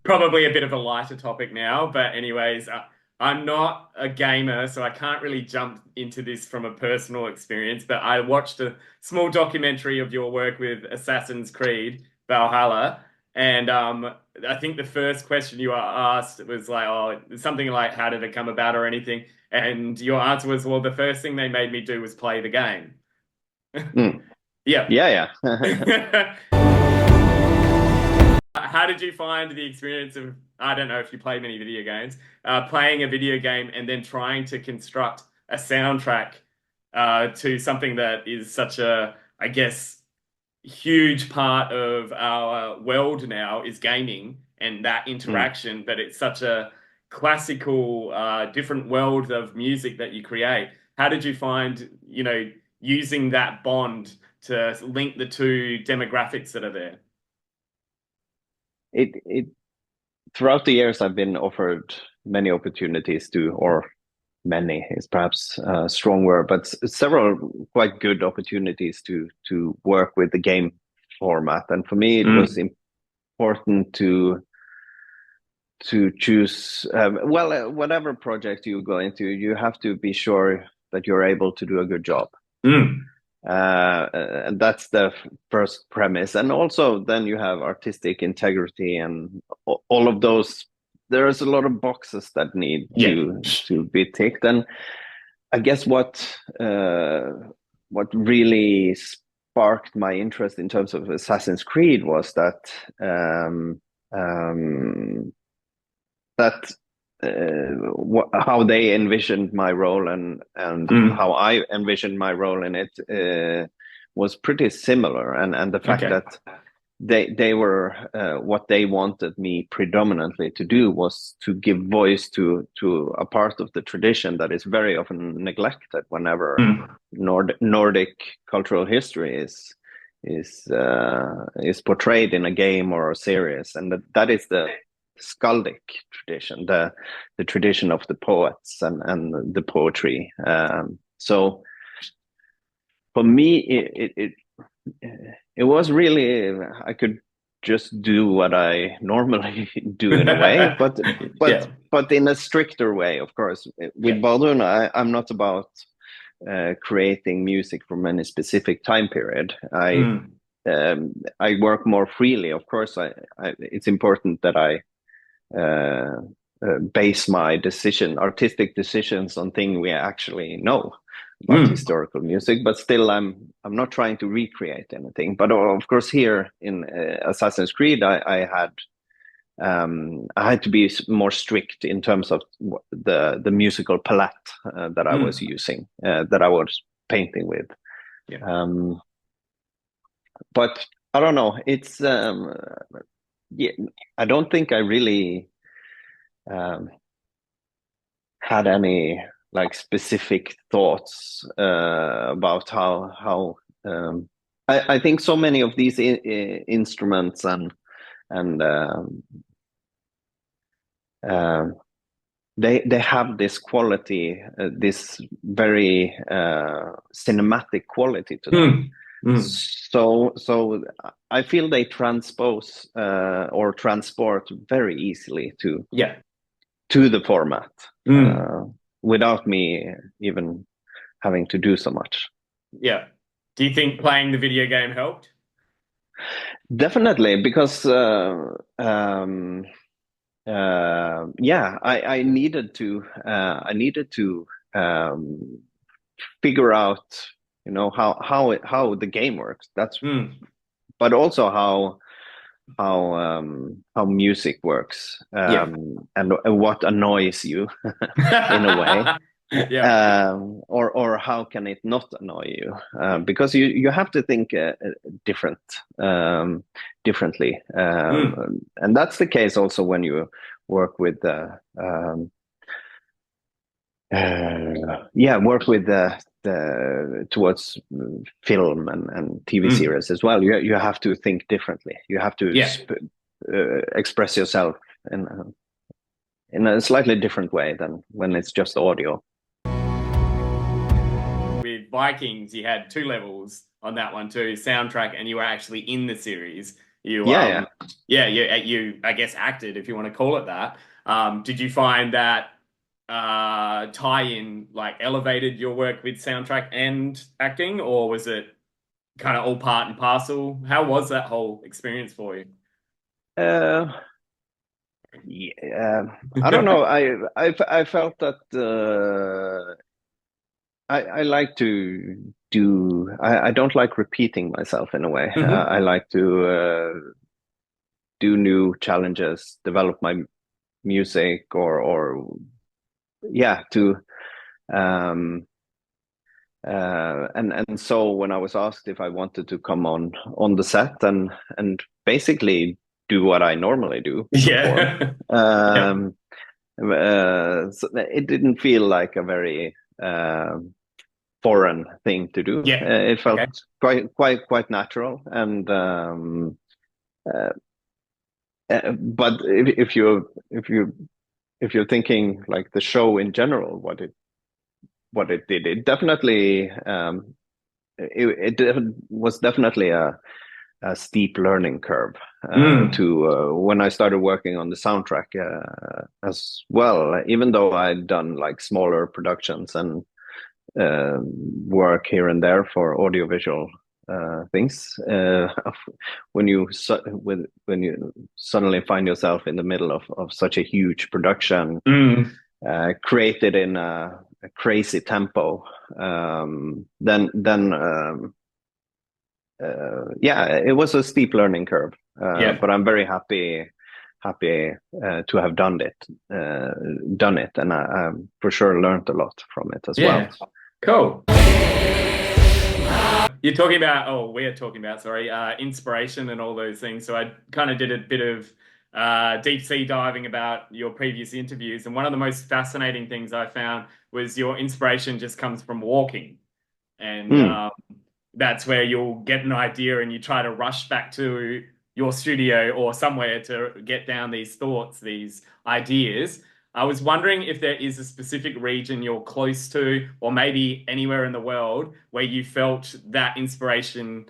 probably a bit of a lighter topic now, but anyways, I'm not a gamer, so I can't really jump into this from a personal experience, but I watched a small documentary of your work with Assassin's Creed Valhalla, and I think the first question you were asked was like, oh, something like, how did it come about or anything? And your answer was, well, the first thing they made me do was play the game. Mm. Yeah. Yeah, yeah. How did you find the experience of, I don't know if you play many video games, playing a video game and then trying to construct a soundtrack to something that is such a, I guess, huge part of our world now is gaming and that Mm. interaction, but it's such a classical, different world of music that you create. How did you find, using that bond to link the two demographics that are there? It throughout the years I've been offered many opportunities to, or many is perhaps a strong word, but several quite good opportunities to work with the game format. And for me, it was Mm. important to choose whatever project you go into, you have to be sure that you're able to do a good job. Mm. And that's the first premise. And also, then you have artistic integrity and all of those. There's a lot of boxes that need Yeah. to be ticked. And I guess what really sparked my interest in terms of Assassin's Creed was um, um, that how they envisioned my role and Mm. how I envisioned my role in it was pretty similar, and the fact Okay. that they were what they wanted me predominantly to do was to give voice to a part of the tradition that is very often neglected whenever Mm. Nordic cultural history is portrayed in a game or a series, and that is the skaldic tradition, the tradition of the poets and the poetry. So for me, it was really, I could just do what I normally do in a way, Yeah. but in a stricter way, of course. With Yeah. Wardruna, I'm not about creating music from any specific time period. Mm. I work more freely. Of course, it's important that I uh, base my artistic decisions on things we actually know about Mm. historical music. But still, I'm not trying to recreate anything. But of course, here in Assassin's Creed, I had to be more strict in terms of the musical palette that I was Mm. using, that I was painting with. Yeah. Um, but I don't know. It's yeah, I don't think I really um, had any like specific thoughts about how I think so many of these instruments and uh, they have this quality, this very cinematic quality to them. Mm. Mm. So I feel they transpose or transport very easily Yeah. to the format Mm. uh, without me even having to do so much. Yeah. Do you think playing the video game helped? Definitely, because yeah, I needed to figure out, how the game works. That's Mm. but also how music works, Yeah. and what annoys you in a way. Yeah. Or how can it not annoy you? Because you have to think different differently, Mm. and that's the case also when you work with work with the towards film and TV Mm. series as well. You have to think differently. You have to Yeah. express yourself in a slightly different way than when it's just audio. With Vikings, you had two levels on that one too, soundtrack, and you were actually in the series. You Yeah, yeah. yeah, you I guess acted, if you want to call it that. Did you find that tie-in like elevated your work with soundtrack and acting, or was it kind of all part and parcel? How was that whole experience for you? Uh, yeah, I don't know. I felt that I like to do. I don't like repeating myself in a way. Hmm. I like to do new challenges, develop my music, or yeah, to um, and so when I was asked if I wanted to come on the set and basically do what I normally do, perform, Yeah. Yep. so it didn't feel like a very foreign thing to do. Yeah. It felt Okay. quite natural, and uh, but if you're thinking like the show in general, what it did, it definitely was definitely a steep learning curve Mm. to when I started working on the soundtrack as well. Even though I'd done like smaller productions and uh, work here and there for audiovisual things, when you suddenly find yourself in the middle of such a huge production Mm. created in a crazy tempo, then yeah, it was a steep learning curve, Yeah. but I'm very happy to have done it, and I for sure learned a lot from it as well. Yeah. Cool. You're talking about, oh, we're talking about, sorry, inspiration and all those things. So I kind of did a bit of deep sea diving about your previous interviews. And one of the most fascinating things I found was your inspiration just comes from walking. And Mm, that's where you'll get an idea and you try to rush back to your studio or somewhere to get down these thoughts, these ideas. I was wondering if there is a specific region you're close to, or maybe anywhere in the world where you felt that inspiration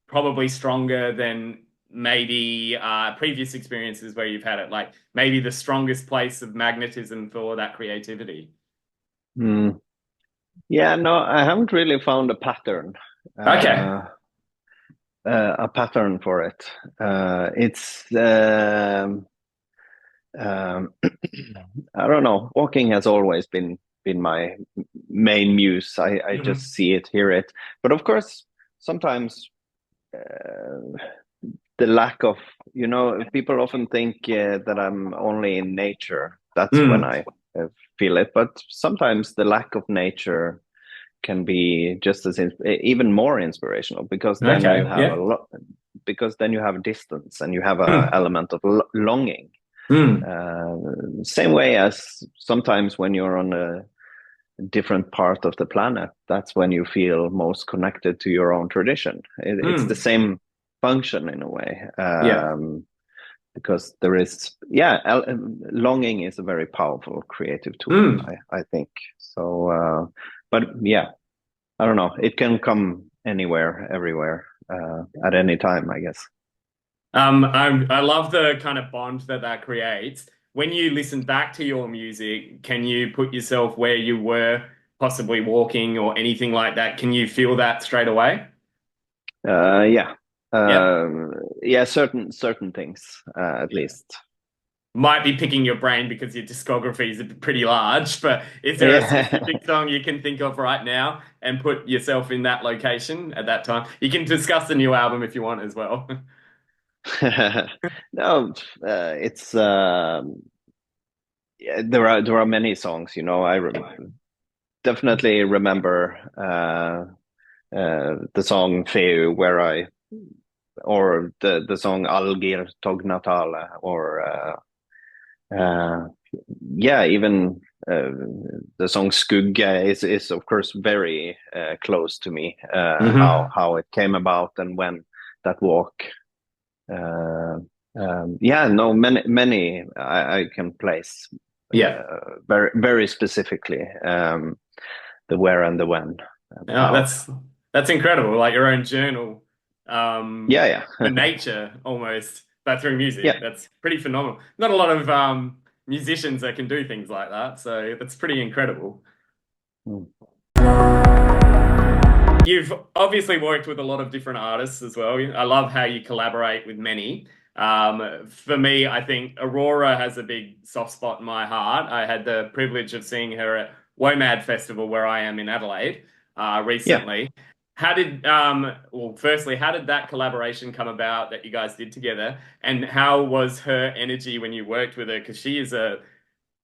probably stronger than maybe previous experiences where you've had it, like maybe the strongest place of magnetism for that creativity. mm. Yeah, no, I haven't really found Okay. uh, a pattern for it. It's I don't know. Walking has always been my main muse. I Mhm. just see it, hear it, but of course, sometimes uh, the lack of, people often think that I'm only in nature. That's when Mm. I feel it, but sometimes the lack of nature can be just as even more inspirational because then you Okay. have a Yeah. lot because then you have distance and you have a Mm. element of longing. Mm. uh, Same way as sometimes when you're on a different part of the planet, that's when you feel most connected to your own tradition. It's the Mm. same function in a way, Yeah. because there is, yeah, longing is a very powerful creative tool, Mm. I think. So, but yeah, I don't know. It can come anywhere, everywhere, at any time, I guess. I love the kind of bond that that creates. When you listen back to your music, can you put yourself where you were possibly walking or anything like that? Can you feel that straight away? Yeah, Yep. yeah, certain things, at Yeah. least. Might be picking your brain because your discography is pretty large, but is there a Yeah. specific song you can think of right now and put yourself in that location at that time? You can discuss the new album if you want as well. No, it's yeah, there are many songs. Definitely remember the song "Feu," where I or the song "Algir tog Natale," or uh, yeah, even the song "Skugga" is of course very close to me. Hmm. How it came about and when that walk. Uh, yeah, no, many I can place Yeah. very specifically, the where and the when and Oh, how. that's incredible. Like your own journal Yeah, for yeah. nature almost, but through music. Yeah. That's pretty phenomenal. Not a lot of musicians that can do things like that, so that's pretty incredible. Mm. You've obviously worked with a lot of different artists as well. I love how you collaborate with many. For me, I think Aurora has a big soft spot in my heart. I had the privilege of seeing her at WOMAD Festival, where I am in Adelaide, Yeah. recently. Well, firstly, how did that collaboration come about that you guys did together? And how was her energy when you worked with her? Because she is a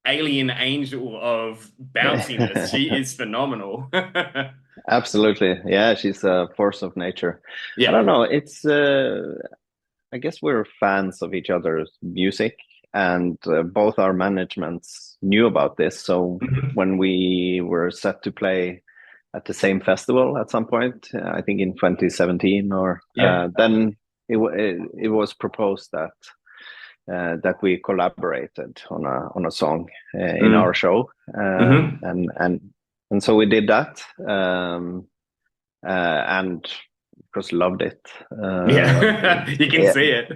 alien angel of bounciness. She is phenomenal. Absolutely. Yeah, she's a force of nature. I Yeah. don't know. I guess we're fans of each other's music, and both our managements knew about this. So Mhm. when we were set to play at the same festival at some point, I think in 2017, or Yeah. then it was proposed that we collaborated on a song in our Mm. show, Hmm. and so we did that, and of course loved it. Yeah. You can Yeah, see it.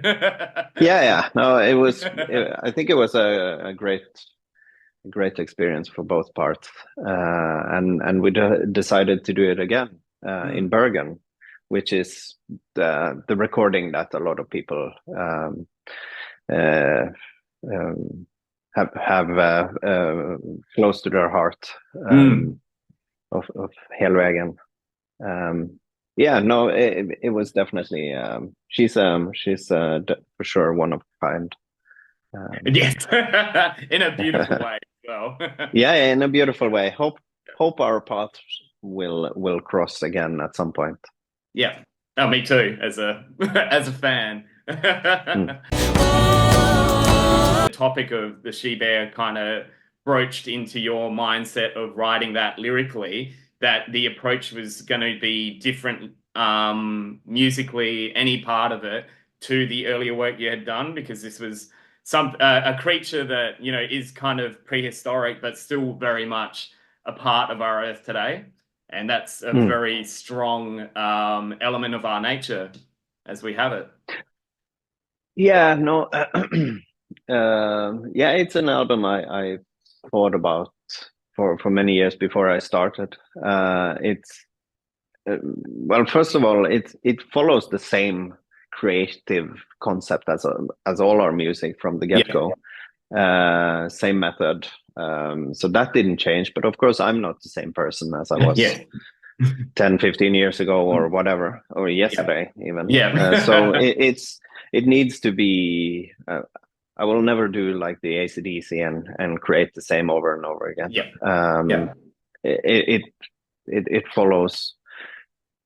yeah, yeah. No, I think it was a great experience for both parts, and we decided to do it again in Mm. Bergen, which is the recording that a lot of people uh, um, have close to their heart, Mm. of Helvägen. Yeah, no, it was definitely she's for sure one of a kind. Um, Yes. In a beautiful way as well. yeah, yeah, in a beautiful way. Hope our paths will cross again at some point. Yeah. Oh, me too, as a as a fan. Mm. The topic of the she bear kind of broached into your mindset of writing that lyrically, that the approach was going to be different musically, any part of it, to the earlier work you had done, because this was a creature that, is kind of prehistoric, but still very much a part of our earth today. And that's a Mm. very strong element of our nature as we have it. Yeah, no, yeah, it's an album I thought about for many years before I started. It's well, first of all, it follows the same creative concept as all our music from the get Yeah. go. Same method. So that didn't change. But of course, I'm not the same person as I was Yeah. 10, 15 years ago, or whatever, or Yeah. yesterday even. So Yeah. it needs to be. I will never do like the AC/DC and create the same over and over again. Yeah. Yeah. Um, it, it follows.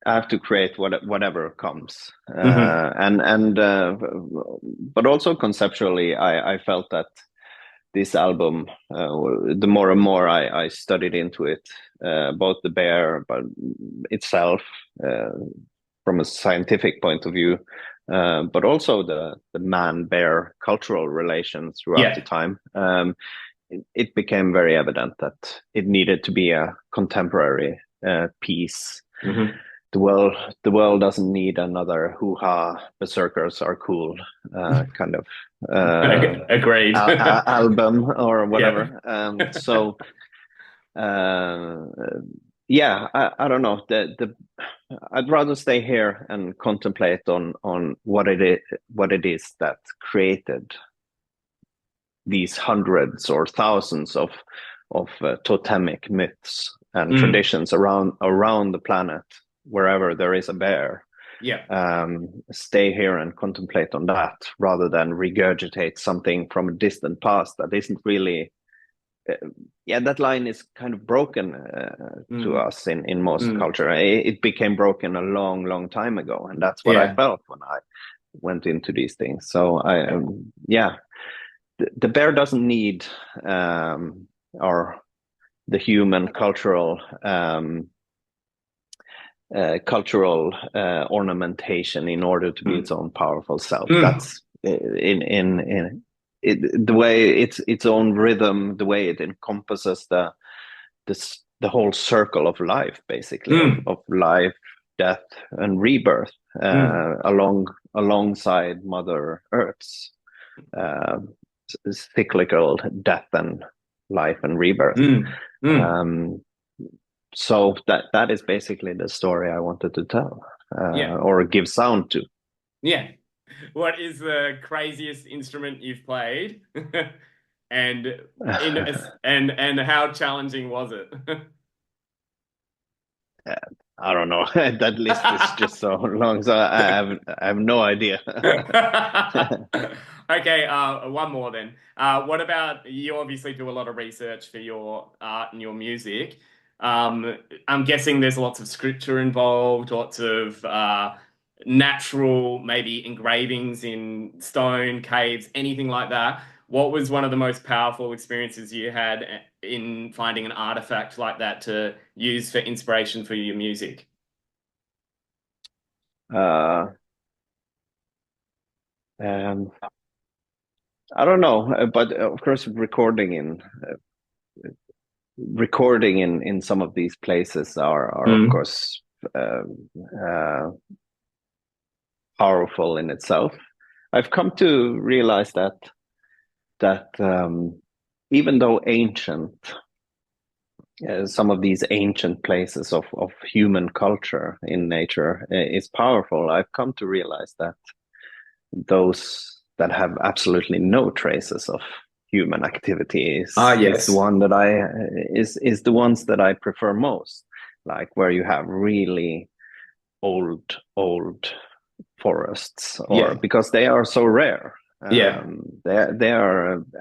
I have to create whatever comes, Hmm. but also conceptually, I felt that this album, the more and more I studied into it, both the bear, but itself, uh, from a scientific point of view, but also the man-bear cultural relations throughout the Yeah. time. It became very evident that it needed to be a contemporary piece. Hmm. The world doesn't need another hoo-ha berserkers are cool kind of uh, Agreed. album or Yeah. whatever. So uh, yeah, I don't know. I'd rather stay here and contemplate on what it is that created these hundreds or thousands of totemic myths and Mm. traditions around the planet, wherever there is a bear. Yeah. Stay here and contemplate on that rather than regurgitate something from a distant past that isn't really. Yeah, that line is kind of broken to Mm. us in most Mm. culture. It became broken a long, long time ago, and that's what I Yeah. felt when I went into these things. So yeah, the bear doesn't need our the human cultural ornamentation in order to be its Mm. own powerful self. Mm. That's in it, the way its own rhythm, the way it encompasses the whole circle of life, basically of Mm. life. death and rebirth alongside Mother Earth's uh, cyclical death and life and rebirth. So that is basically the story I wanted to tell, or give sound to. Yeah. What is the craziest instrument you've played? And and how challenging was it? I don't know. That list is just so long, so I have no idea. Okay, one more then. What about you? Obviously, do a lot of research for your art and your music. I'm guessing there's lots of scripture involved, lots of natural, maybe engravings in stone, caves, anything like that. What was one of the most powerful experiences you had in finding an artifact like that to use for inspiration for your music? Um, I don't know, but of course, recording in some of these places are of course powerful in itself. I've come to realize that even though ancient, some of these ancient places of human culture in nature is powerful, I've come to realize that those that have absolutely no traces of human activity is the one that is the ones that I prefer most, like where you have really old forests, or because they are so rare. They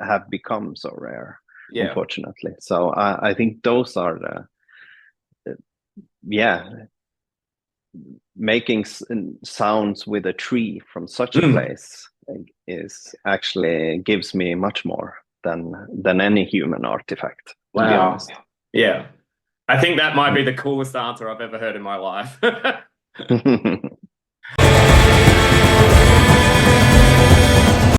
have become so rare, unfortunately. So I think those are the making sounds with a tree from such a place is actually gives me much more than any human artifact. To be honest. Yeah. I think that might be the coolest answer I've ever heard in my life.